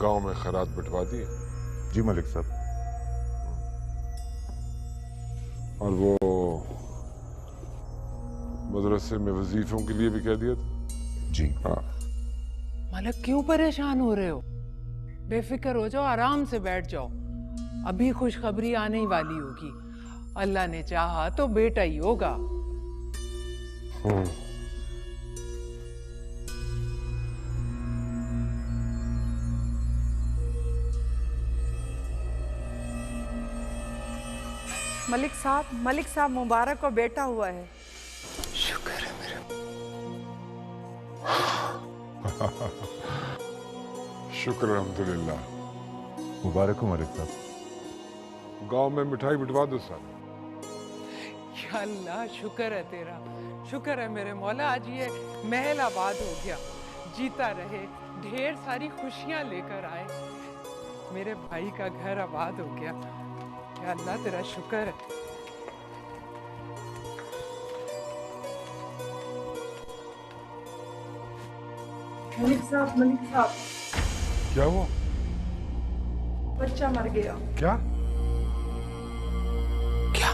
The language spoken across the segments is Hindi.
गांव में खैरात बंटवा दी? जी मलिक साहब। और वो मदरसे में वजीफों के लिए भी कह दिया था? जी। हाँ। मलिक क्यों परेशान हो रहे हो? बेफिक्र हो जाओ, आराम से बैठ जाओ। अभी खुशखबरी आने ही वाली होगी। अल्लाह ने चाहा तो बेटा ही होगा। मलिक साहब मुबारक को बेटा हुआ है। शुक्र है मेरे। शुक्र अल्हम्दुलिल्लाह। मुबारक हो मलिक साहब। गांव में मिठाई बिठवा दो सर। या अल्लाह, शुक्र है तेरा। शुक्र है मेरे मौला, आज ये महल आबाद हो गया। जीता रहे, ढेर सारी खुशियां लेकर आए। मेरे भाई का घर आबाद हो गया। या अल्लाह तेरा शुक्र है। मलिक साहब क्या हुआ? बच्चा मर गया। क्या? क्या?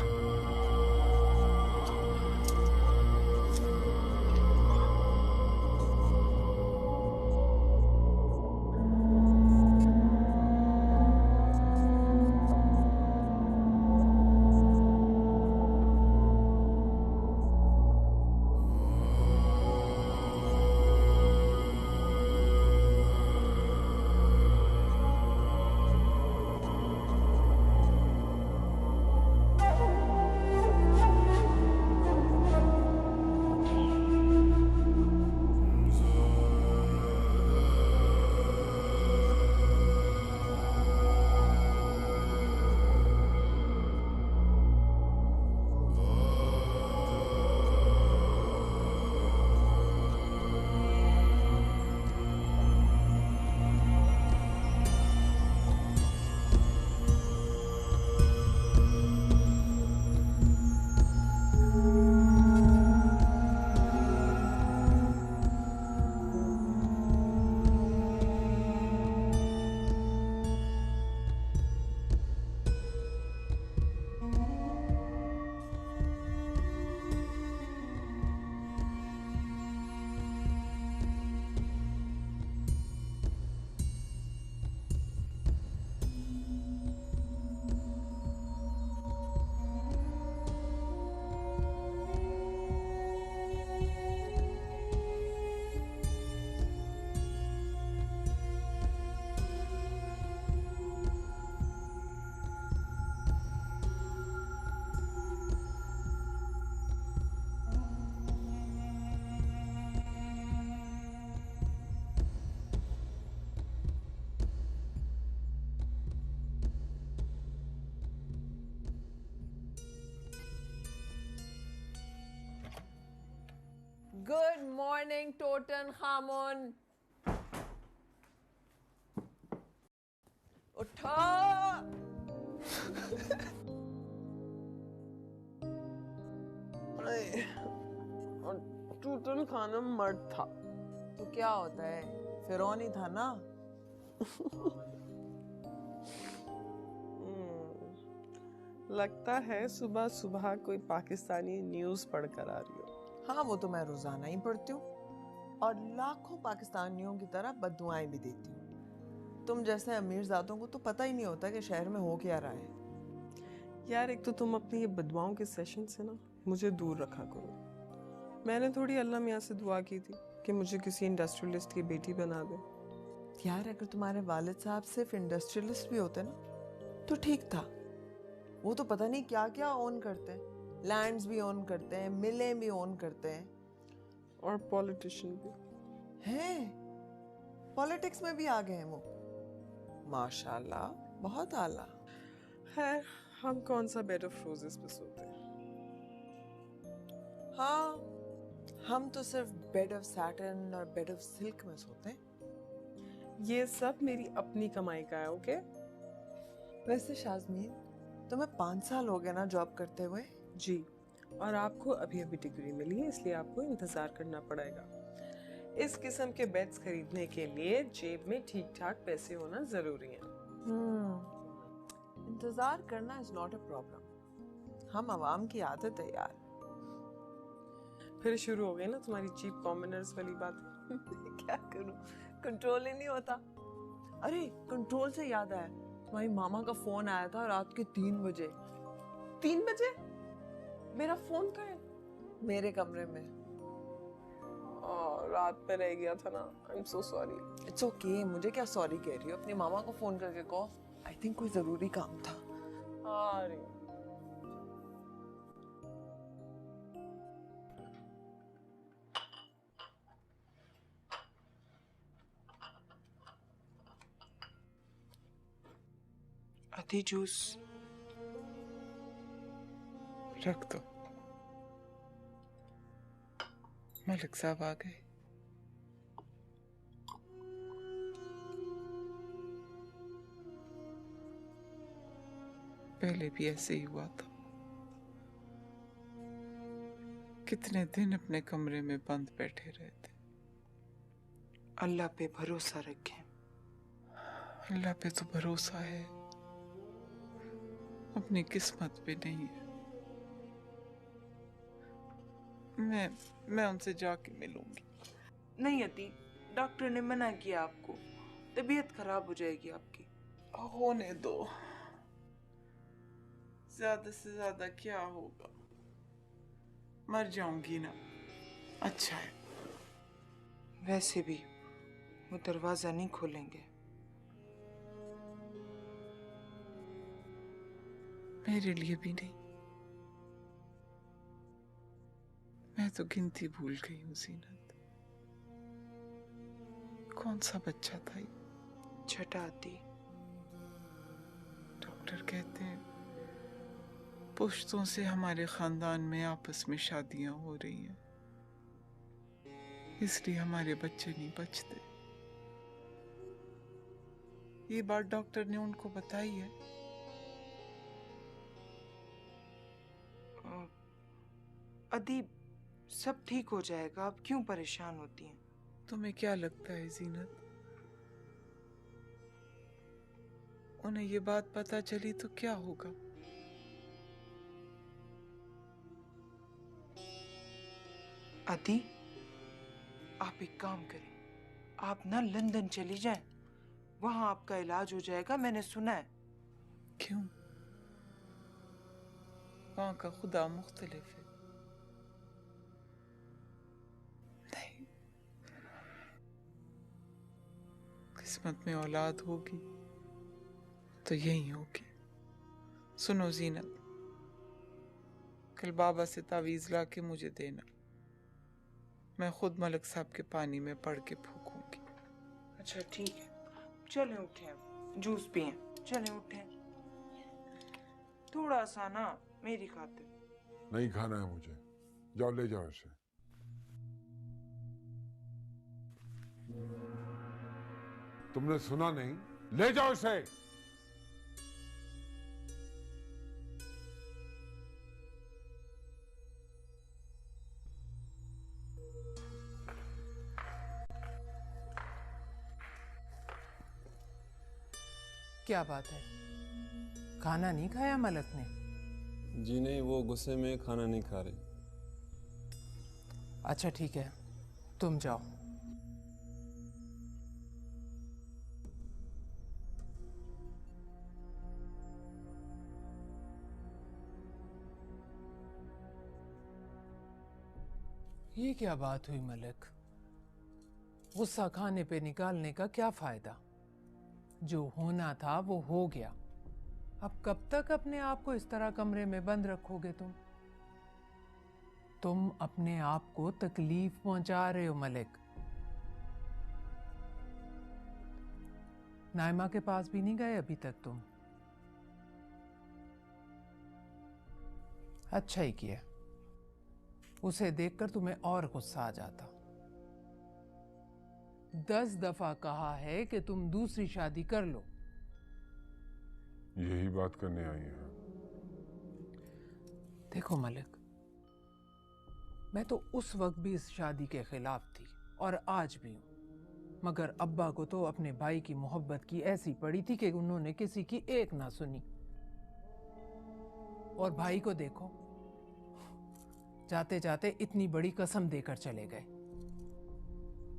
Good morning Toton Khanam. उठो। टोटन खानम मर्द था तो क्या होता है, फिरौन ही था ना। लगता है सुबह सुबह कोई पाकिस्तानी न्यूज़ पढ़कर आ रही हो। हाँ, वो तो मैं रोजाना ही पढ़ती हूँ और लाखों पाकिस्तानियों की तरह बद्दुआएं भी देती हूँ। तुम जैसे अमीरजादों को तो पता ही नहीं होता कि शहर में हो क्या रहा है। यार, एक तो तुम अपनी ये बदुआओं के सेशन से ना मुझे दूर रखा करो। मैंने थोड़ी अल्लाह मियाँ से दुआ की थी कि मुझे किसी इंडस्ट्रियलिस्ट की बेटी बना दे। यार, अगर तुम्हारे वालिद साहब सिर्फ इंडस्ट्रियलिस्ट भी होते ना तो ठीक था। वो तो पता नहीं क्या क्या ओन करते हैं, लैंड्स भी ओन करते हैं, मिलें भी ओन करते हैं और पॉलिटिशियन भी हैं। पॉलिटिक्स में भी आ गए हैं वो, माशाल्लाह, बहुत आला। खैर, हम कौन सा बेड ऑफ रोजेस पे सोते हैं। हाँ, हम तो सिर्फ बेड ऑफ सैटर्न और बेड ऑफ सिल्क में सोते हैं। ये सब मेरी अपनी कमाई का है। ओके। वैसे शाज़मीन, तुम्हें 5 साल हो गए ना जॉब करते हुए? जी, और आपको अभी अभी डिग्री मिली है, इसलिए आपको इंतजार करना पड़ेगा। इस किस्म के बेड्स खरीदने के लिए जेब में ठीक ठाक पैसे होना जरूरी है। इंतजार करना इज नॉट अ प्रॉब्लम, हम आवाम की आदत है यार। फिर शुरू हो गई ना तुम्हारी चीप कॉमनर्स वाली बात। क्या करूं, कंट्रोल ही नहीं होता। अरे कंट्रोल से याद आया, तुम्हारी मामा का फोन आया था रात के 3 बजे। 3 बजे? मेरा फोन कहाँ है? मेरे कमरे में। रात में रह गया था ना, I am so sorry. It's okay, मुझे क्या सॉरी कह रही हो, अपनी मामा को फोन करके कहो। आई थिंक कोई जरूरी काम था। अरे आधी जूस रख दो। मलिक साहब आ गए। पहले भी ऐसे ही हुआ था। कितने दिन अपने कमरे में बंद बैठे रहते। अल्लाह पे भरोसा रखें। अल्लाह पे तो भरोसा है, अपनी किस्मत पे नहीं है। मैं उनसे जाके मिलूंगी। नहीं अती, डॉक्टर ने मना किया आपको, तबीयत खराब हो जाएगी आपकी। होने दो, ज्यादा से ज्यादा क्या होगा, मर जाऊंगी ना। अच्छा है। वैसे भी वो दरवाजा नहीं खोलेंगे। मेरे लिए भी नहीं। मैं तो गिनती भूल गई हूँ जीनत। कौन सा बच्चा था ये? छठा आती। डॉक्टर कहते हैं पुश्तों से हमारे खानदान में आपस में शादियां हो रही हैं, इसलिए हमारे बच्चे नहीं बचते। ये बात डॉक्टर ने उनको बताई है। अदीब, सब ठीक हो जाएगा, आप क्यों परेशान होती हैं? तुम्हें क्या लगता है जीनत, उन्हें ये बात पता चली तो क्या होगा? अदी, आप एक काम करें, आप ना लंदन चली जाएं, वहां आपका इलाज हो जाएगा, मैंने सुना है। क्यों? वहां का खुदा मुख्तलिफ है। नहीं, किस्मत में औलाद होगी तो यही होगी। सुनो जीनत, कल बाबा से तावीज ला के मुझे देना, मैं खुद मलिक साहब के पानी में पड़ के फूकूंगी। अच्छा ठीक है, चलें उठें, जूस पिए, चलें उठें, थोड़ा सा ना मेरी खातिर। नहीं खाना है मुझे, जाओ ले जाओ इसे। तुमने सुना नहीं, ले जाओ इसे। क्या बात है, खाना नहीं खाया मलक ने? जी नहीं, वो गुस्से में खाना नहीं खा रहे। अच्छा ठीक है, तुम जाओ। ये क्या बात हुई मलिक, गुस्सा खाने पे निकालने का क्या फायदा? जो होना था वो हो गया। अब कब तक अपने आप को इस तरह कमरे में बंद रखोगे तुम अपने आप को तकलीफ पहुंचा रहे हो मलिक। नाइमा के पास भी नहीं गए अभी तक तुम? अच्छा ही किया, उसे देखकर तुम्हें और गुस्सा आ जाता। 10 दफा कहा है कि तुम दूसरी शादी कर लो। यही बात करने आई है। देखो मलिक, मैं तो उस वक्त भी इस शादी के खिलाफ थी, और आज भी हूं। मगर अब्बा को तो अपने भाई की मोहब्बत की ऐसी पड़ी थी कि उन्होंने किसी की एक ना सुनी। और भाई को देखो, जाते जाते इतनी बड़ी कसम देकर चले गए।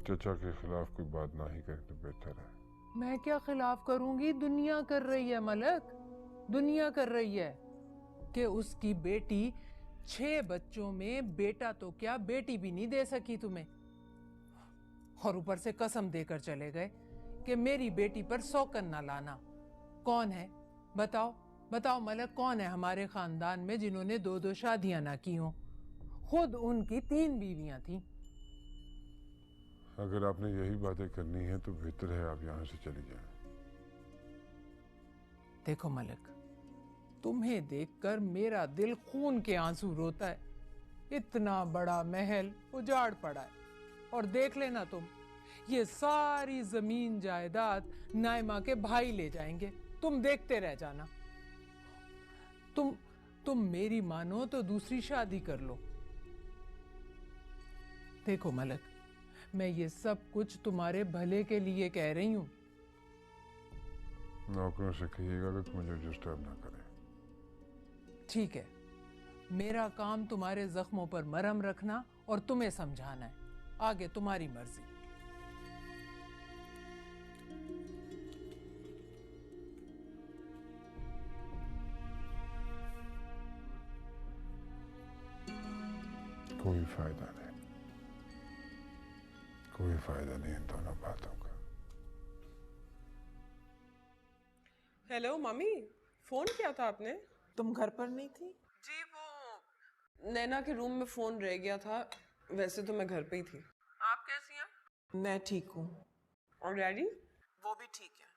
चचा के खिलाफ कोई बात ना ही करे तो बेहतर है। मैं क्या खिलाफ करूंगी? दुनिया कर रही है मलक, दुनिया कर रही है कि उसकी बेटी 6 बच्चों में बेटा तो क्या बेटी भी नहीं दे सकी तुम्हें। और ऊपर से कसम देकर चले गए कि मेरी बेटी पर सौकन ना लाना। कौन है बताओ, बताओ मलक, कौन है हमारे खानदान में जिन्होंने 2-2 शादियां ना की हों? खुद उनकी 3 बीवियां थीं। अगर आपने यही बातें करनी है तो बेहतर है आप यहाँ से चली जाएं। देखो मलक, तुम्हें देखकर मेरा दिल खून के आंसू रोता है। इतना बड़ा महल उजाड़ पड़ा है, और देख लेना तुम, ये सारी जमीन जायदाद नाइमा के भाई ले जाएंगे। तुम देखते रह जाना। तुम मेरी मानो तो दूसरी शादी कर लो। देखो मलक, मैं ये सब कुछ तुम्हारे भले के लिए कह रही हूं। नौकरों से कहिएगा कि मुझे डिस्टर्ब ना करें। ठीक है, मेरा काम तुम्हारे जख्मों पर मरहम रखना और तुम्हें समझाना है। आगे तुम्हारी मर्जी। कोई फायदा नहीं, कोई फायदा नहीं इन दोनों बातों का। हेलो मम्मी, फोन किया था आपने? तुम घर पर नहीं थी? जी, वो नैना के रूम में फोन रह गया था। वैसे तो मैं घर पे ही थी। आप कैसी हैं? मैं ठीक हूँ। और डैडी? वो भी ठीक है।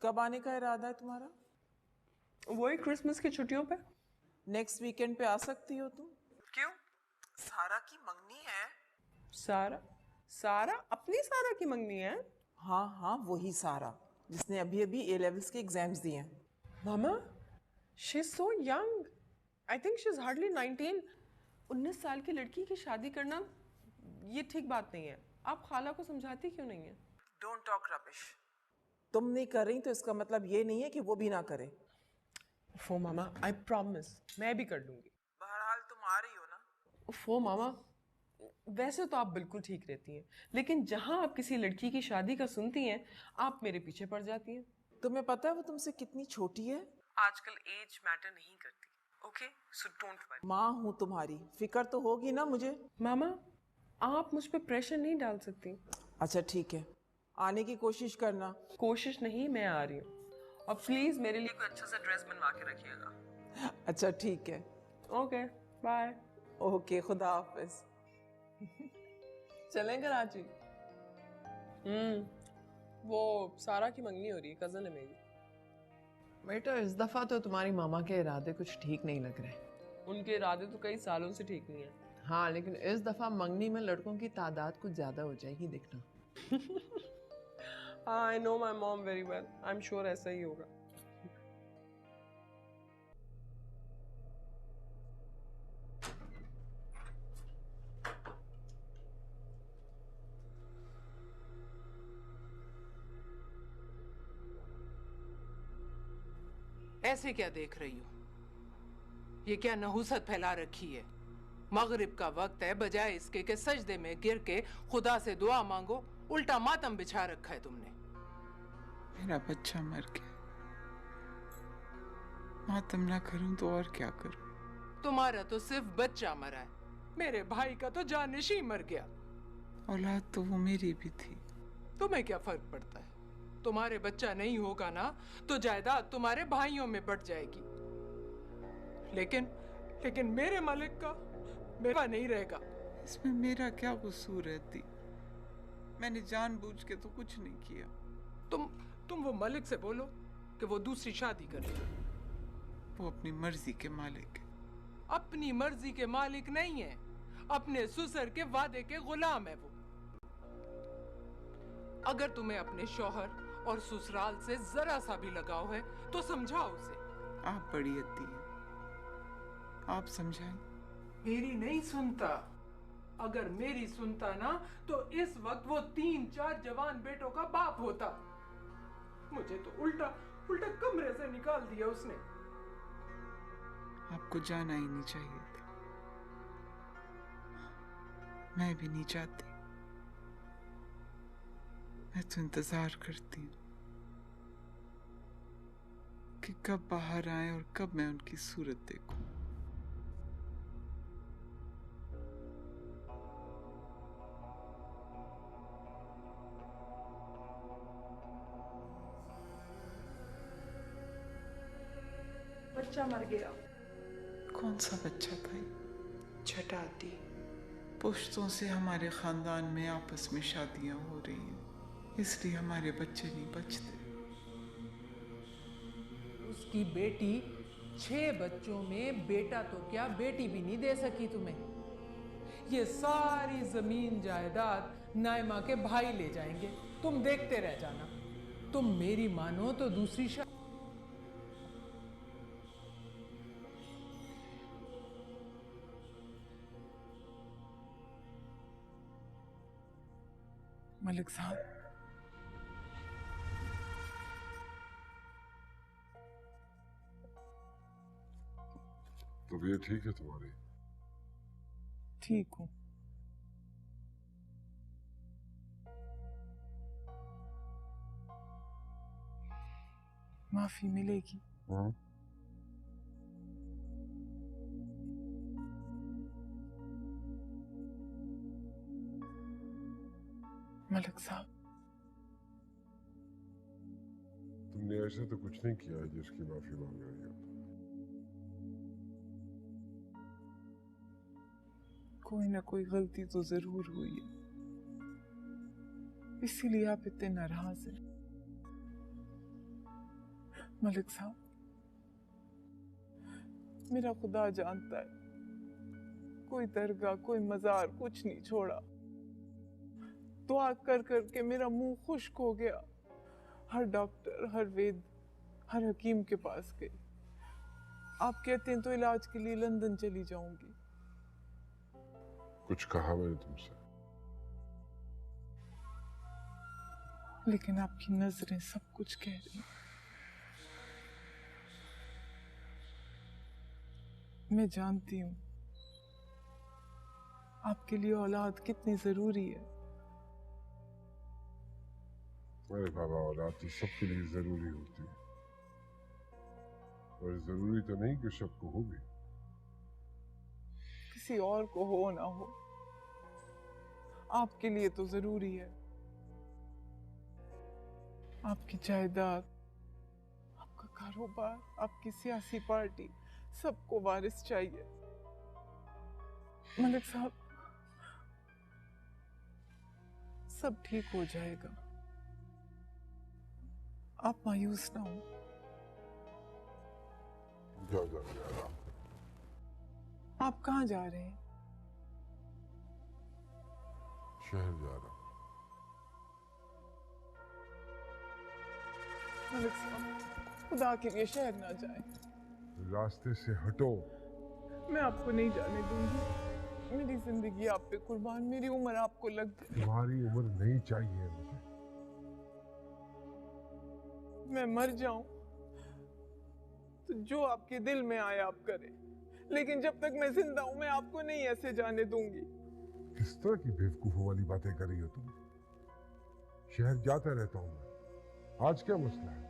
कब आने का इरादा है तुम्हारा? वही क्रिसमस की छुट्टियों पे। नेक्स्ट वीकेंड पे आ सकती हो तुम। क्यों? सारा की मंगनी है। सारा अपनी सारा की मंगनी है? हाँ हाँ, वही सारा जिसने अभी अभी A levels के एग्जाम्स दिए हैं। मामा, she is so young. I think she is hardly 19। 19 साल की लड़की की शादी करना ये ठीक बात नहीं है। आप खाला को समझाती क्यों नहीं है? Don't talk rubbish. तुम नहीं कर रही तो इसका मतलब ये नहीं है कि वो भी ना करे। फो मामा, आई प्रॉमिस मैं भी कर दूंगी। बहरहाल तुम आ रही हो ना? फो मामा, वैसे तो आप बिल्कुल ठीक रहती हैं, लेकिन जहां आप किसी लड़की की शादी का सुनती हैं, आप मेरे पीछे पड़ जाती हैं। तुम्हें पता है वो तुमसे कितनी छोटी है? आजकल एज मैटर नहीं करती। Okay, so don't worry. माँ हूँ तुम्हारी, फिक्र तो होगी ना मुझे। मामा, आप मुझ पे प्रेशर नहीं डाल सकती। अच्छा ठीक है, आने की कोशिश करना। कोशिश नहीं, मैं आ रही हूँ। और प्लीज मेरे लिए कोई अच्छा सा ड्रेस बनवा के रखिएगा। अच्छा ठीक है। Okay, bye. ओके, खुदा हाफिज। चलें कराची? वो सारा की मंगनी हो रही है, कजन है मेरी। बेटा, इस दफा तो तुम्हारी मामा के इरादे कुछ ठीक नहीं लग रहे। उनके इरादे तो कई सालों से ठीक नहीं है। हाँ, लेकिन इस दफा मंगनी में लड़कों की तादाद कुछ ज्यादा हो जाएगी, देखना। I know my mom very well. I am sure ऐसा ही होगा। ऐसे क्या देख रही हो? ये क्या नहुसत फैला रखी है? मगरिब का वक्त है, बजाय इसके कि सजदे में गिर के खुदा से दुआ मांगो, उल्टा मातम बिछा रखा है तुमने। मेरा बच्चा मर गया, मातम ना करूं तो और क्या करूं? तुम्हारा तो सिर्फ बच्चा मरा है, मेरे भाई का तो जानिशी मर गया। औलाद तो वो मेरी भी थी। तुम्हें क्या फर्क पड़ता है? तुम्हारे बच्चा नहीं होगा ना तो जायदाद तुम्हारे भाइयों में बट जाएगी, लेकिन मेरे मालिक का मेरा नहीं रहेगा। इसमें मेरा क्या कसूर है दी? मैंने जानबूझ के तो कुछ नहीं किया। तुम वो मालिक से बोलो कि वो दूसरी शादी कर ले। वो अपनी मर्जी के मालिक है। अपनी मर्जी के मालिक नहीं है, अपने ससुर के वादे के गुलाम है वो। अगर तुम्हें अपने शौहर और ससुराल से जरा सा भी लगाव है तो समझाओ उसे। आप बड़ी अद्दी हैं, आप समझाएं। मेरी नहीं सुनता, अगर मेरी सुनता ना तो इस वक्त वो 3-4 जवान बेटों का बाप होता। मुझे तो उल्टा उल्टा कमरे से निकाल दिया उसने। आपको जाना ही नहीं चाहिए था। मैं भी नहीं चाहती। मैं तो इंतजार करती हूँ कि कब बाहर आए और कब मैं उनकी सूरत देखूं। बच्चा मर गया। कौन सा बच्चा भाई? छठा दी। पुश्तों से हमारे खानदान में आपस में शादियां हो रही हैं, इसलिए हमारे बच्चे नहीं बचते। उसकी बेटी 6 बच्चों में बेटा तो क्या बेटी भी नहीं दे सकी तुम्हें। ये सारी जमीन जायदाद नायमा के भाई ले जाएंगे, तुम देखते रह जाना। तुम मेरी मानो तो दूसरी मलिक साहब, तबीयत ठीक है तुम्हारी? ठीक हूँ। माफी मिलेगी? मलिक साहब, तुमने ऐसा तो कुछ नहीं किया है जिसकी माफी मांग रही हो। कोई ना कोई गलती तो जरूर हुई है, इसीलिए आप इतने नाराज हैं। मलिक साहब, मेरा खुदा जानता है, कोई दरगाह कोई मजार कुछ नहीं छोड़ा। दुआ कर कर के मेरा मुंह खुश्क हो गया। हर डॉक्टर, हर वैद्य, हर हकीम के पास गई। आप कहते हैं तो इलाज के लिए लंदन चली जाऊंगी। कुछ कहा मैंने तुमसे? लेकिन आपकी नजरें सब कुछ कह रही। मैं जानती हूं आपके लिए औलाद कितनी जरूरी है। मेरे बाबा, औलाद तो सबके लिए जरूरी होती है, और जरूरी तो नहीं कि सबको हो भी। किसी और को हो ना हो, आपके लिए तो जरूरी है। आपकी जायदाद, आपका कारोबार, आपकी सियासी पार्टी, सबको वारिस चाहिए। मलिक साहब, सब ठीक हो जाएगा, आप मायूस ना हो। जाओ जाओ जाओ। आप कहाँ जा रहे हैं? शहर जा रहा हूँ। मलिक साहब, खुदा के लिए शहर ना जाए। रास्ते से हटो। मैं आपको नहीं जाने दूंगी। मेरी जिंदगी आप पे कुर्बान, मेरी उम्र आपको लग जाए। तुम्हारी उम्र नहीं चाहिए मुझे। मैं मर जाऊं तो जो आपके दिल में आए आप करें, लेकिन जब तक मैं जिंदा हूं मैं आपको नहीं ऐसे जाने दूंगी। किस तरह की बेवकूफों वाली बातें कर रही हो तुम? शहर जाता रहता हूं मैं, आज क्या मसला है?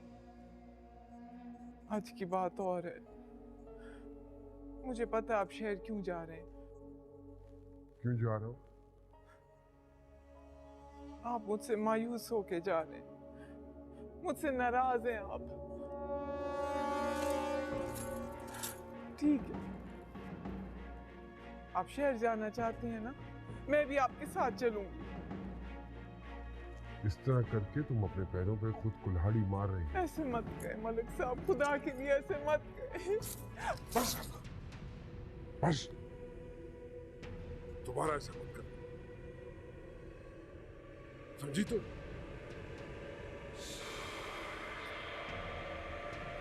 आज की बात और है। मुझे पता है आप शहर क्यों जा रहे हैं। क्यों जा रहा हूं? आप मुझसे मायूस होके जा रहे हैं, मुझसे नाराज हैं आप। ठीक है, आप शहर जाना चाहते हैं ना, मैं भी आपके साथ चलूंगी। इस तरह करके तुम अपने पैरों पे खुद कुल्हाड़ी मार रही हो। ऐसे मत कहे मलिक साहब, खुदा के लिए ऐसे मत कहे। बस बस, दोबारा ऐसा मत कर, समझी तो?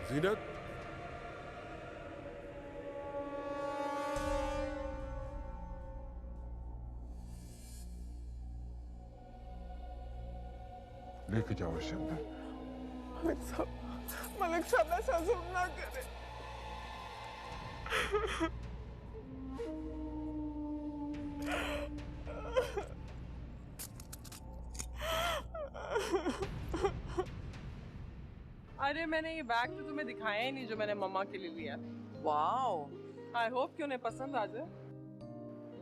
जीनत, लेके जाओ इसे अंदर। मलिक साहब ऐसा जुल्म ना करे। अरे मैंने ये बैग तो तुम्हें दिखाया ही नहीं जो मैंने मम्मा के लिए लिया। वाओ आई होप कि उन्हें पसंद आ जाए।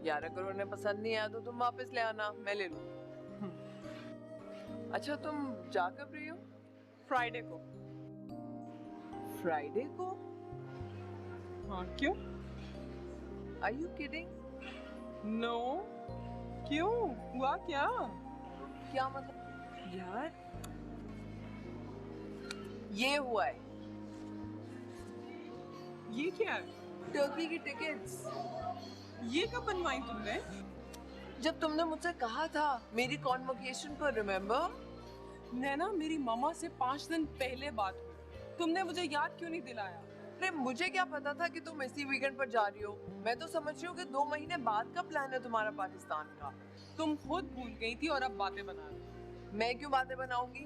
यार अगर उन्हें पसंद नहीं आया तो तुम वापस ले आना, मैं ले लूँ। अच्छा तुम जा कब रही हो? फ्राइडे को। फ्राइडे को? हाँ क्यों? Are you kidding? नो क्यों हुआ क्या? क्या मतलब? यार ये हुआ है। ये क्या है? टर्की की टिकट्स। ये कब बनवाई तुमने? जब तुमने मुझसे कहा था मेरी कॉन्वोकेशन पर, रिमेम्बर? नैना मेरी मामा से 5 दिन पहले बात हुई, तुमने मुझे याद क्यों नहीं दिलाया? अरे मुझे क्या पता था कि तुम इसी वीकेंड पर जा रही हो। मैं तो समझ रही हूँ कि 2 महीने बाद का प्लान है तुम्हारा पाकिस्तान का। तुम खुद भूल गई थी और अब बातें बना रही। मैं क्यों बातें बनाऊंगी?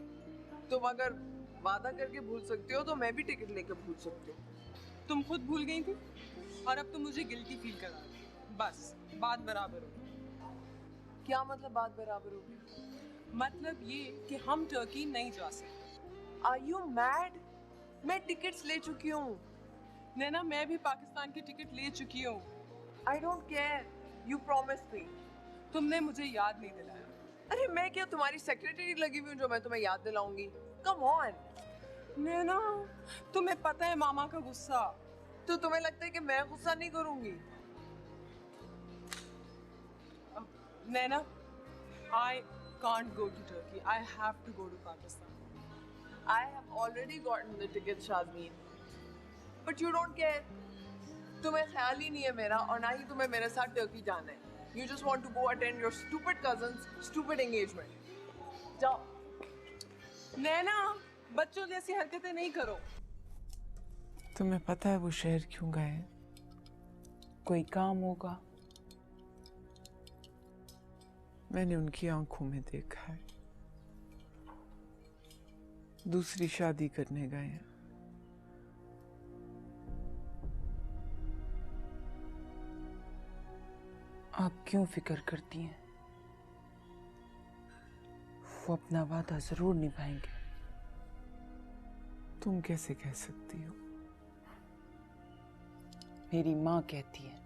तुम अगर वादा करके भूल सकती हो तो मैं भी टिकट लेकर भूल सकती हूँ। तुम खुद भूल गई थी और अब तुम मुझे गिल्टी फील करा रही हो। बस बात बराबर हो। क्या मतलब बात बराबर होगी? मतलब ये कि हम टर्की नहीं जा सकते। Are you mad? मैं टिकट्स ले चुकी हूँ। नैना मैं भी पाकिस्तान की टिकट ले चुकी हूँ। I don't care, you promise me. तुमने मुझे याद नहीं दिलाया। अरे मैं क्या तुम्हारी सेक्रेटरी लगी हुई हूँ जो मैं तुम्हें याद दिलाऊंगी? Come on. नैना तुम्हें पता है मामा का गुस्सा। तो तुम्हें लगता है कि मैं गुस्सा नहीं करूंगी? नैना I can't go to Turkey. I have to go to Pakistan. I have already gotten the ticket, Shazmeen. But you don't care. तुम्हें ख्याल ही नहीं है मेरा और ना ही तुम्हें मेरे साथ टर्की जाना है। You just want to go attend your stupid cousin's stupid engagement. जाओ। नैना बच्चों जैसी हरकतें नहीं करो। तुम्हें पता है वो शहर क्यों गए? कोई काम होगा। मैंने उनकी आंखों में देखा है। दूसरी शादी करने गए हैं। आप क्यों फिक्र करती हैं? वो अपना वादा जरूर निभाएंगे। तुम कैसे कह सकती हो? मेरी माँ कहती है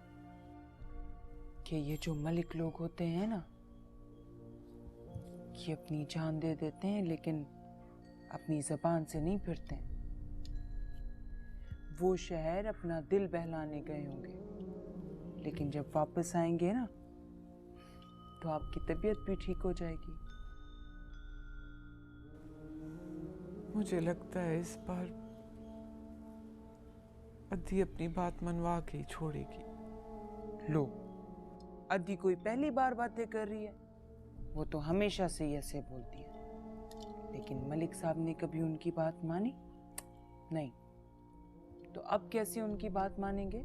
कि ये जो मलिक लोग होते हैं ना, ये अपनी जान दे देते हैं लेकिन अपनी जबान से नहीं फिरते। वो शहर अपना दिल बहलाने गए होंगे लेकिन जब वापस आएंगे ना तो आपकी तबीयत भी ठीक हो जाएगी। मुझे लगता है इस बार अद्दी अपनी बात मनवा के ही छोड़ेगी। लो, अद्दी कोई पहली बार बातें कर रही है, वो तो हमेशा से ही ऐसे बोलती है। लेकिन मलिक साहब ने कभी उनकी बात मानी नहीं, तो अब कैसे उनकी बात मानेंगे?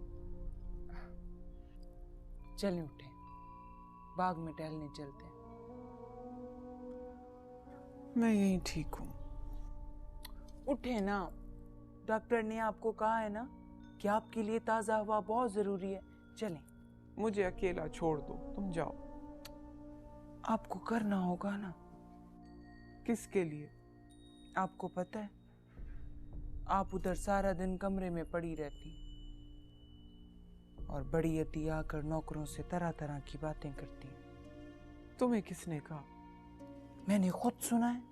चलें उठे, बाग में टहलने चलते हैं। मैं यहीं ठीक हूँ। उठे ना, डॉक्टर ने आपको कहा है ना कि आपके लिए ताज़ा हवा बहुत जरूरी है। चलें। मुझे अकेला छोड़ दो, तुम जाओ। आपको करना होगा ना। किसके लिए? आपको पता है आप उधर सारा दिन कमरे में पड़ी रहती और बड़ी अति आकर नौकरों से तरह तरह की बातें करती। तुम्हें किसने कहा? मैंने खुद सुना है।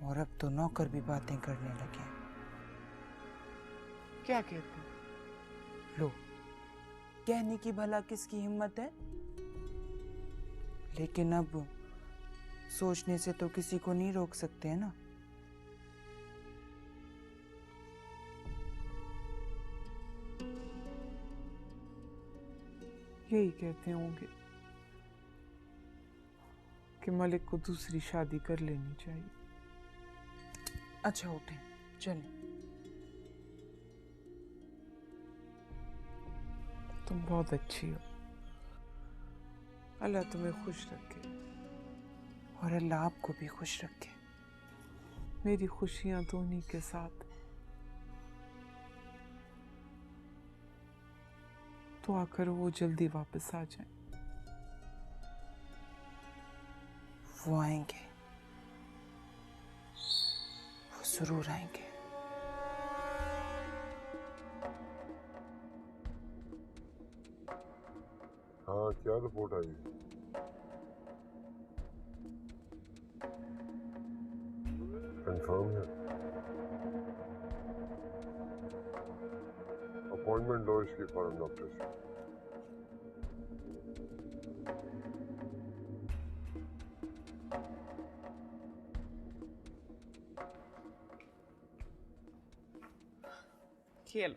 और अब तो नौकर भी बातें करने लगे। क्या कहते? लो, कहने की भला किसकी हिम्मत है? लेकिन अब सोचने से तो किसी को नहीं रोक सकते हैं ना। यही कहते होंगे कि मलिक को दूसरी शादी कर लेनी चाहिए। अच्छा उठें, चलें। तुम बहुत अच्छी हो। अल्लाह तुम्हें खुश रखे। और अल्लाह आपको भी खुश रखे। मेरी खुशियां तो उन्हीं के साथ। तो आकर वो जल्दी वापस आ जाए। वो आएंगे, वो जरूर आएंगे। हाँ, क्या रिपोर्ट आई? कंफर्म है? अपॉइंटमेंट लो इसकी फॉरेन डॉक्टर से। खेल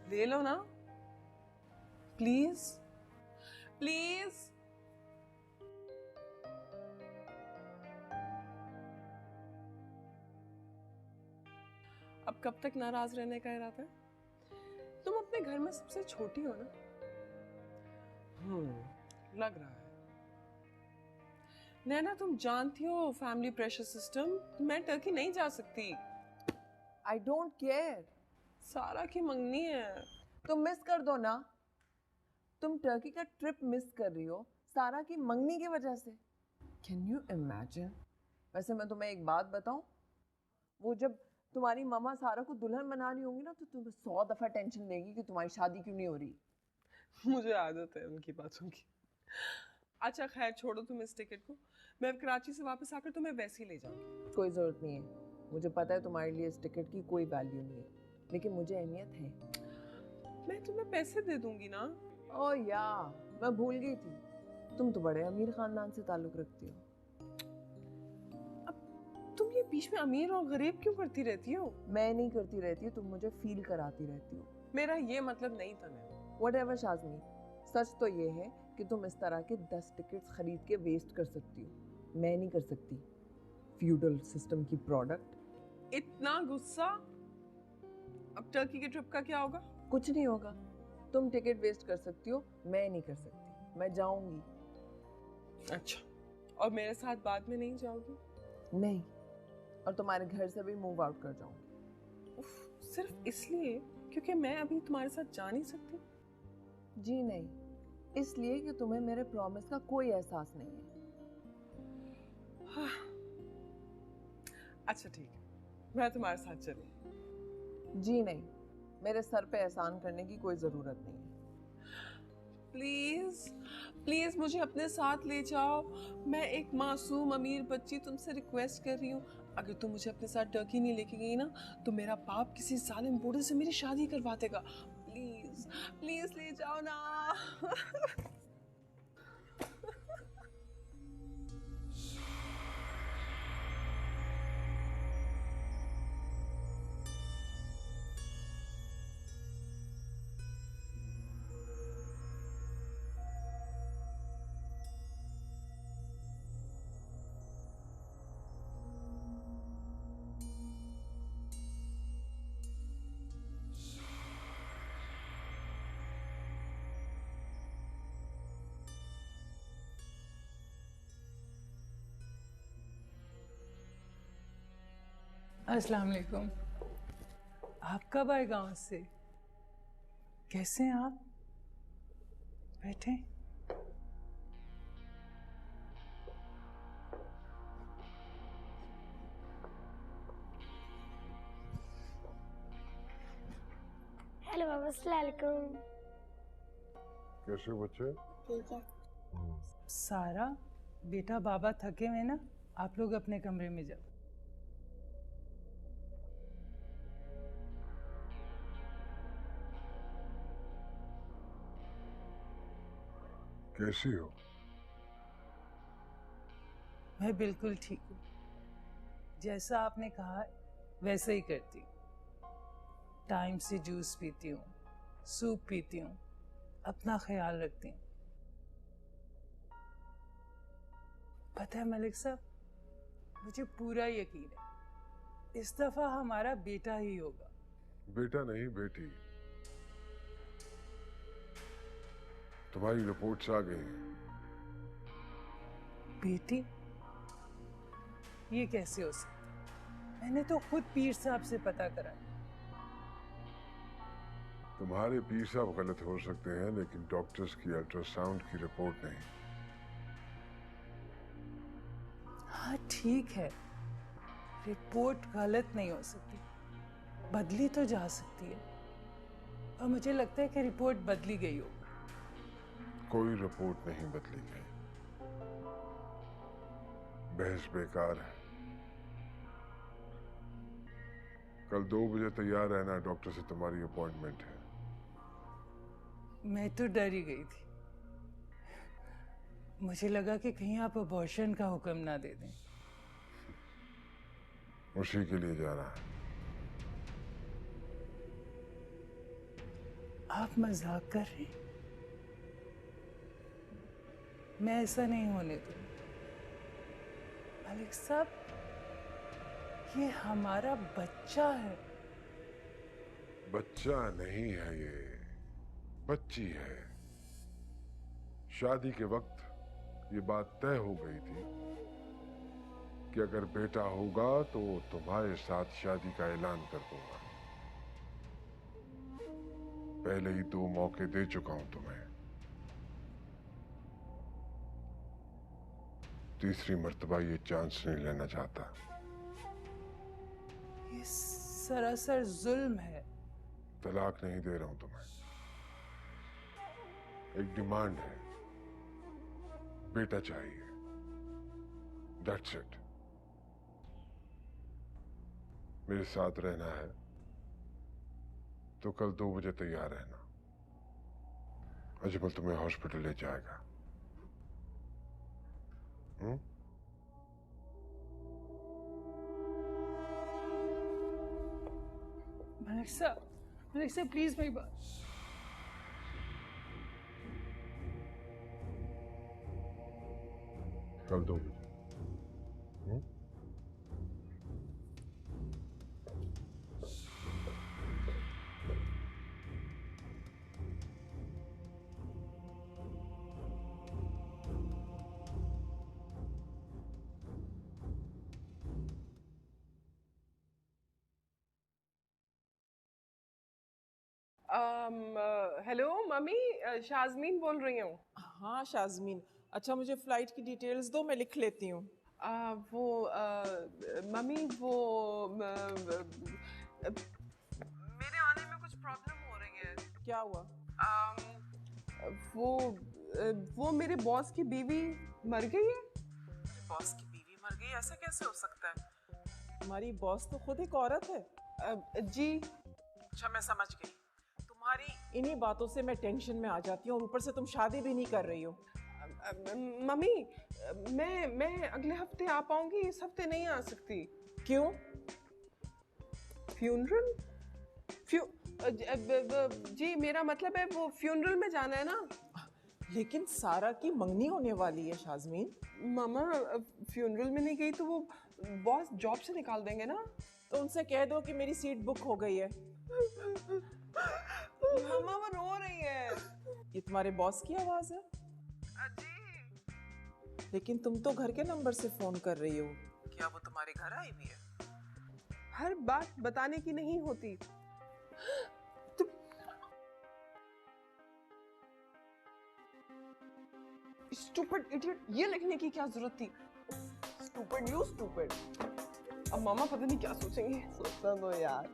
ले लो ना, प्लीज प्लीज। अब कब तक नाराज रहने का इरादा है? तुम अपने घर में सबसे छोटी हो ना? लग रहा है। नैना, तुम जानती हो फैमिली प्रेशर सिस्टम। मैं टर्की नहीं जा सकती। I don't care. सारा की मंगनी है। तुम मिस कर दो ना। तुम टर्की का ट्रिप मिस कर रही हो सारा की मंगनी की वजह से। Can you imagine? वैसे मैं तुम्हें एक बात बताऊं, वो जब तुम्हारी मामा सारा को दुल्हन बना रही होंगी ना, तो तुम्हें 100 दफा टेंशन लेगी कि तुम्हारी शादी क्यों नहीं हो रही। मुझे आदत है उनकी बातों की। अच्छा खैर, छोड़ो तुम इस टिकट को। मैं कराची से वापस आकर तुम्हें वैसे ही ले जाऊंगी। कोई जरूरत नहीं है। मुझे पता है तुम्हारे लिए इस टिकट की कोई वैल्यू नहीं है, लेकिन मुझे अहमियत है। मैं तुम्हें पैसे दे दूंगी ना। ओह या, मैं भूल गई थी, तुम तो बड़े अमीर खानदान से ताल्लुक रखती हो। अब तुम ये बीच में अमीर और गरीब क्यों करती रहती हो? मैं नहीं करती रहती, तुम मुझे फील कराती रहती हो। मेरा ये मतलब नहीं था। मैं Whatever शाज़मी, सच तो ये है कि तुम इस तरह के 10 टिकट्स खरीद के वेस्ट कर सकती हो। मैं नहीं कर सकती। फ्यूडल सिस्टम की प्रोडक्ट। इतना गुस्सा? अब टर्की के ट्रिप का क्या होगा? कुछ नहीं होगा। तुम टिकट वेस्ट कर सकती हो, मैं नहीं कर सकती। मैं जाऊंगी। अच्छा, और मेरे साथ बाद में नहीं जाओगी? नहीं, और तुम्हारे घर से भी मूव आउट कर जाऊंगी। सिर्फ इसलिए क्योंकि मैं अभी तुम्हारे साथ जा नहीं सकती? जी नहीं, इसलिए कि तुम्हें मेरे प्रॉमिस का कोई एहसास नहीं है। अच्छा ठीक है, मैं तुम्हारे साथ चलूं। जी नहीं, मेरे सर पे एहसान करने की कोई जरूरत नहीं है। प्लीज प्लीज मुझे अपने साथ ले जाओ। मैं एक मासूम अमीर बच्ची तुमसे रिक्वेस्ट कर रही हूँ। अगर तुम मुझे अपने साथ टर्की नहीं लेके गई ना, तो मेरा बाप किसी जालिम बूढ़े से मेरी शादी करवा देगा। प्लीज प्लीज ले जाओ ना। अस्सलाम वालेकुम। आप कब आए गांव से? कैसे हैं आप? बैठे। हेलो बाबा, अस्सलाम वालेकुम। कैसे हो बच्चे? ठीक है। सारा बेटा, बाबा थके हुए ना, आप लोग अपने कमरे में जाओ। कैसी हो? मैं बिल्कुल ठीक हूँ। जैसा आपने कहा वैसे ही करती हूँ। टाइम से जूस पीती हूँ, सूप पीती हूँ, अपना ख्याल रखती हूँ। पता है मलिक साहब, मुझे पूरा यकीन है इस दफा हमारा बेटा ही होगा। बेटा नहीं, बेटी। तुम्हारी रिपोर्ट्स आ गई हैं। बेटी, ये कैसे हो सकता? मैंने तो खुद पीर साहब से पता करा। तुम्हारे पीर साहब गलत हो सकते हैं, लेकिन डॉक्टर्स की अल्ट्रासाउंड की रिपोर्ट नहीं। हाँ ठीक है, रिपोर्ट गलत नहीं हो सकती, बदली तो जा सकती है, और मुझे लगता है कि रिपोर्ट बदली गई हो। कोई रिपोर्ट नहीं बदली गई। बहस बेकार है। कल 2 बजे तैयार रहना, डॉक्टर से तुम्हारी अपॉइंटमेंट है। मैं तो डर ही गई थी, मुझे लगा कि कहीं आप अबॉर्शन का हुक्म ना दे दें। उसी के लिए जा रहा है। आप मजाक कर रहे हैं? मैं ऐसा नहीं होने दूंगी। मलिक साहब, ये हमारा बच्चा है। बच्चा नहीं है, ये बच्ची है। शादी के वक्त ये बात तय हो गई थी कि अगर बेटा होगा तो तुम्हारे साथ शादी का ऐलान कर दूंगा। पहले ही 2 मौके दे चुका हूं तुम्हें, तीसरी मर्तबा ये चांस नहीं लेना चाहता। ये सरासर जुल्म है। तलाक नहीं दे रहा हूं तुम्हें, एक डिमांड है, बेटा चाहिए, दैट्स इट। मेरे साथ रहना है तो कल 2 बजे तैयार रहना। अजमल तुम्हें हॉस्पिटल ले जाएगा। मलिक साहब, प्लीज मेरी बात। कल 2 बजे। हेलो मम्मी, शाज़मीन बोल रही हूँ। हाँ शाज़मीन, अच्छा मुझे फ़्लाइट की डिटेल्स दो, मैं लिख लेती हूँ। मम्मी वो मेरे आने में कुछ प्रॉब्लम हो रही है। क्या हुआ? वो मेरे बॉस की बीवी मर गई है। बॉस की बीवी मर गई, ऐसा कैसे हो सकता है? तुम्हारी बॉस तो खुद एक औरत है। जी। अच्छा मैं समझ गई, तुम्हारी इन्हीं बातों से मैं टेंशन में आ जाती हूँ, और ऊपर से तुम शादी भी नहीं कर रही हो। मम्मी, मैं अगले हफ्ते आ पाऊंगी, इस हफ्ते नहीं आ सकती। क्यों? फ्यूनरल? जी मेरा मतलब है वो फ्यूनरल में जाना है ना। लेकिन सारा की मंगनी होने वाली है शाज़मीन। मामा, फ्यूनरल में नहीं गई तो वो बॉस जॉब से निकाल देंगे ना। तो उनसे कह दो कि मेरी सीट बुक हो गई है। मामा वो रो रही है। ये तुम्हारे बॉस की आवाज है? जी। लेकिन तुम तो घर के नंबर से फोन कर रही हो, क्या वो तुम्हारे घर आई हुई है? हर बात बताने की नहीं होती। स्टूपिड इडियट, ये लिखने की क्या जरूरत थी? Stupid you stupid. अब मामा पता नहीं क्या सोचेंगे। सोचना दो यार।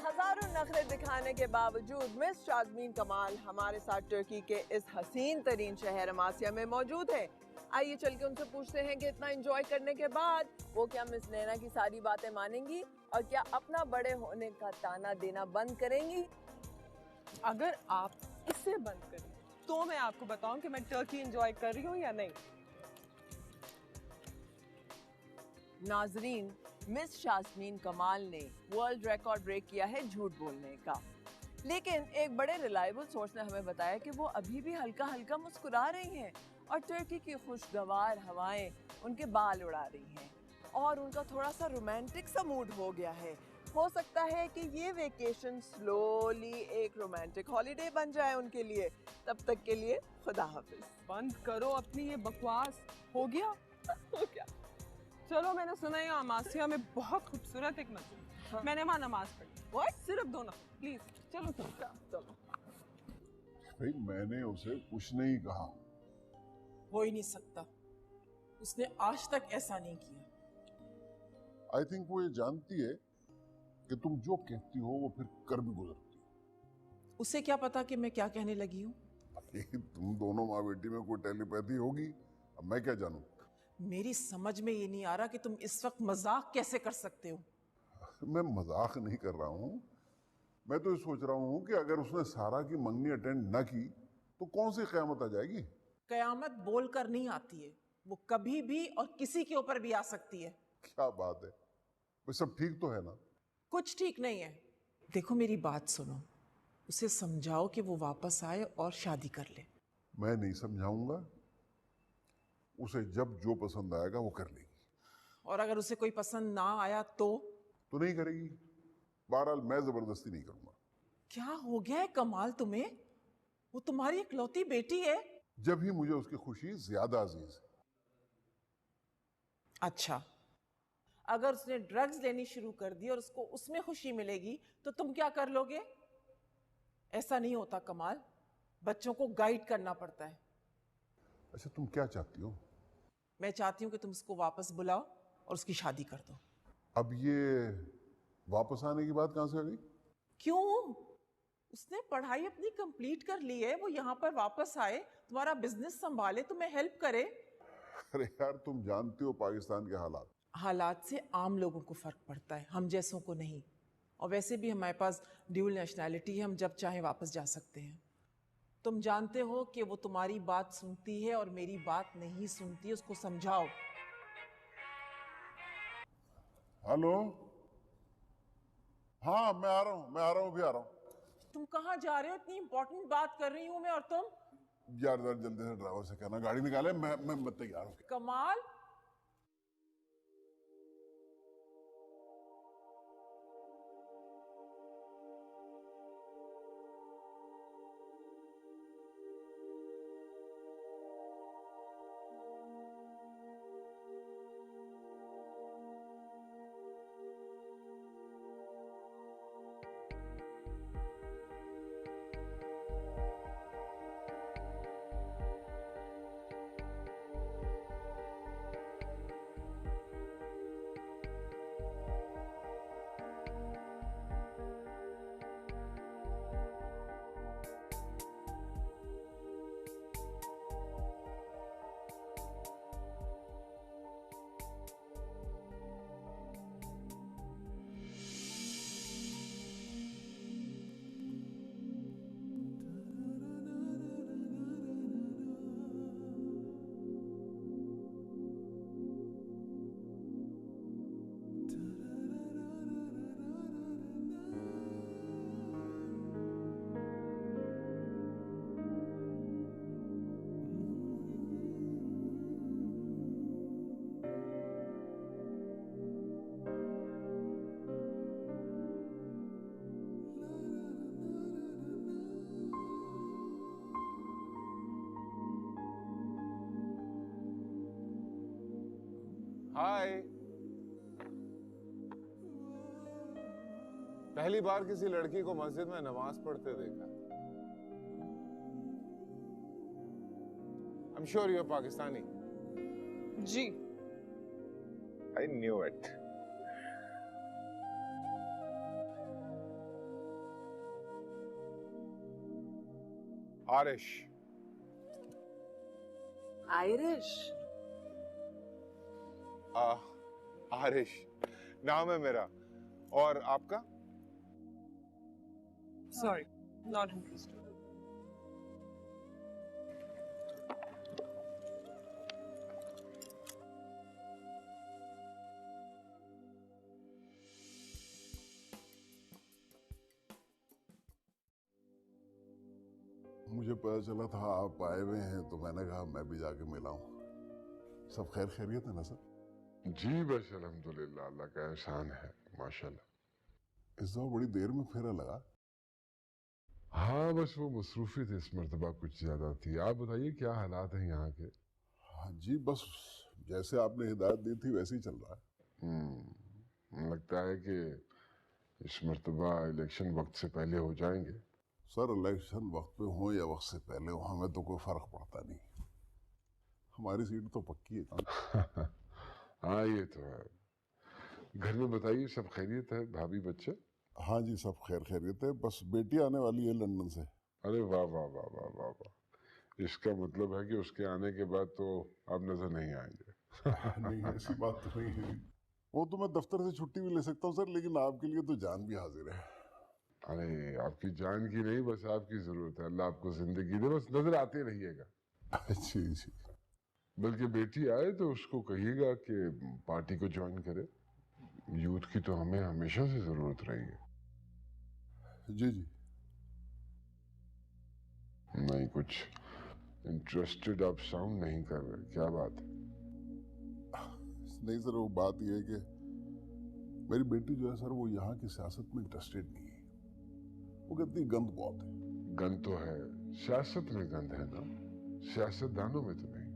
हजारों नखरे दिखाने के बावजूद मिस शाज़मीन कमाल हमारे साथ तुर्की के इस हसीन तरीन शहर अमासिया में मौजूद है। आइए चल के उनसे पूछते हैं कि इतना एंजॉय करने के बाद वो क्या मिस नैना की सारी बातें मानेंगी और क्या अपना बड़े होने का ताना देना बंद करेंगी। अगर आप इसे बंद करें तो मैं आपको बताऊं कि मैं टर्की एंजॉय कर रही हूं या नहीं। नाजरीन, मिस शाज़मीन कमाल ने वर्ल्ड रिकॉर्ड ब्रेक किया है झूठ बोलने का। लेकिन एक बड़े रिलायबल सोर्स ने हमें बताया कि वो अभी भी हल्का हल्का मुस्कुरा रही हैं और टर्की की खुशगवार हवाएं उनके बाल उड़ा रही हैं और उनका थोड़ा सा रोमांटिक सा मूड हो गया है। हो सकता है कि ये वेकेशन स्लोली एक रोमांटिक हॉलिडे बन जाए उनके लिए। तब तक के लिए खुदा हाफिज। बंद करो अपनी ये बकवास। हो गया? हो गया। चलो, मैंने सुना है अमासिया में बहुत खूबसूरत एक मस्जिद। हाँ। मैंने वहाँ नमाज पढ़ी। What? सिर्फ 2 ना, प्लीज। चलो चलो। भाई मैंने उसे कुछ नहीं कहा। हो ही नहीं सकता, उसने आज तक ऐसा नहीं किया। आई थिंक वो ये जानती है कि तुम जो कहती हो वो फिर कर भी गुजरती हो। उसे क्या पता कि मैं क्या कहने लगी हूँ? तुम दोनों माँ बेटी में कोई टेलीपैथी होगी, अब मैं क्या जानूं? मेरी समझ में ये नहीं आ रहा कि तुम इस वक्त मजाक कैसे कर सकते हो। मैं मजाक नहीं कर रहा हूँ, मैं तो ये सोच रहा हूँ कि अगर उसने सारा की मंगनी अटेंड ना की तो कौन सी क़यामत आ जाएगी। कयामत बोल कर नहीं आती है, वो कभी भी और किसी के ऊपर भी आ सकती है। क्या बात है, वो सब ठीक तो है ना? कुछ ठीक नहीं है। देखो मेरी बात सुनो, उसे समझाओ कि वो वापस आए और शादी कर ले। मैं नहीं समझाऊंगा, उसे जब जो पसंद आएगा वो कर लेगी। और अगर उसे कोई पसंद ना आया तो नहीं करेगी। बहरहाल मैं जबरदस्ती नहीं करूंगा। क्या हो गया है कमाल तुम्हें? वो तुम्हारी इकलौती बेटी है। जब ही मुझे उसकी खुशी ज्यादा अजीज है। अच्छा, अगर उसने ड्रग्स लेनी शुरू कर दी और उसको उसमें खुशी मिलेगी तो तुम क्या कर लोगे? ऐसा नहीं होता कमाल, बच्चों को गाइड करना पड़ता है। अच्छा तुम क्या चाहती हो? मैं चाहती हूँ कि तुम उसको वापस बुलाओ और उसकी शादी कर दो। अब ये वापस आने की बात कहां से आ गई? क्यों? उसने पढ़ाई अपनी कंप्लीट कर ली है, वो यहाँ पर वापस आए, तुम्हारा बिजनेस संभाले, तुम्हें हेल्प करे। अरे यार तुम जानती हो पाकिस्तान के हालात से आम लोगों को फर्क पड़ता है, हम जैसों को नहीं। और वैसे भी हमारे पास ड्यूल नेशनैलिटी है, हम जब चाहे वापस जा सकते हैं। तुम जानते हो कि वो तुम्हारी बात सुनती है और मेरी बात नहीं सुनती, उसको समझाओ। हेलो, हाँ मैं आ रहा हूँ, भी आ रहा हूँ। तुम कहाँ जा रहे हो? इतनी इंपॉर्टेंट बात कर रही हूँ मैं और तुम। यार जल्दी से ड्राइवर से कहना गाड़ी निकाले, मैं तैयार हूँ। कमाल, हाय। पहली बार किसी लड़की को मस्जिद में नमाज पढ़ते देखा। I'm sure you're Pakistani. जी। I knew it. Arish. Irish? Arish नाम है मेरा। और आपका? Sorry, not interested. मुझे पता चला था आप आए हुए हैं तो मैंने कहा मैं भी जाके मिलाऊं। सब खैर खैरियत है ना सर? जी बस अल्हम्दुलिल्लाह, अल्लाह का एहसान है माशाल्लाह। इस दफा बड़ी देर में फेरा लगा। हाँ बस वो मसरूफियत इस मर्तबा कुछ ज्यादा थी। आप बताइए क्या हालात हैं यहाँ के? हाँ जी, बस जैसे आपने हिदायत दी थी वैसे ही चल रहा है। लगता है कि इस मर्तबा इलेक्शन वक्त से पहले हो जाएंगे। सर इलेक्शन वक्त पे हो या वक्त से पहले हो, हमें तो कोई फर्क पड़ता नहीं, हमारी सीट तो पक्की है। हाँ ये तो है। घर में बताइए सब खैरियत है? भाभी बच्चे? हाँ जी सब खैर खैरियत है, बस बेटी आने वाली है लंदन से। अरे वाह वाह वाह वाह वाह वाह, इसका मतलब है कि उसके आने के बाद तो आप नजर नहीं आएंगे। नहीं ऐसी बात तो नहीं है, वो तो मैं दफ्तर से छुट्टी भी ले सकता हूँ सर, लेकिन आपके लिए तो जान भी हाजिर है। अरे आपकी जान की नहीं, बस आपकी जरूरत है। अल्लाह आपको जिंदगी दे, बस नजर आते रहिएगा। जी जी। बल्कि बेटी आए तो उसको कहिएगा कि पार्टी को ज्वाइन करे। यूथ की तो हमें हमेशा से जरूरत रही है। जी जी। नहीं कुछ इंटरेस्टेड आप साउंड नहीं कर रहे, क्या बात है? नहीं सर, वो बात यह है कि मेरी बेटी जो है सर वो यहाँ की सियासत में इंटरेस्टेड नहीं है। वो कहती है गंद बहुत है। गंद तो है, सियासत में गंद है ना, सियासतदानों में तो नहीं।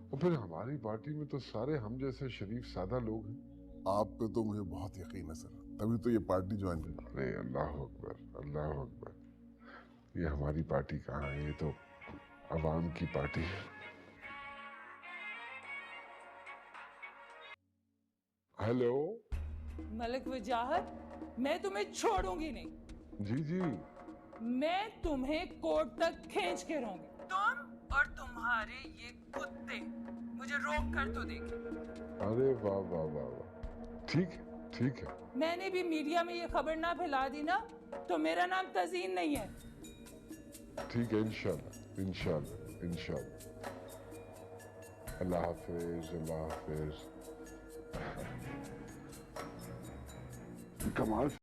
और फिर हमारी पार्टी में तो सारे हम जैसे शरीफ सादा लोग हैं। आप पे तो मुझे बहुत यकीन है सर, तभी तो ये पार्टी ज्वाइन कर। अरे अल्लाह अकबर, अल्लाह अकबर। ये हमारी पार्टी कहाँ है, ये तो अवाम की पार्टी है। हेलो मलिक वजाहत, मैं तुम्हें छोड़ूंगी नहीं। जी जी। मैं तुम्हें कोर्ट तक खींच के रहूंगी। तुम और तुम्हारे ये कुत्ते मुझे रोक कर तो देखे। अरे वाह वाह वाह वाह, ठीक है ठीक है। मैंने भी मीडिया में ये खबर ना फैला दी ना तो मेरा नाम तज़ीन नहीं है। ठीक है इंशाल्लाह इंशाल्लाह इंशाल्लाह। अल्लाह हाफिज, अल्लाह हाफिज। कमाल।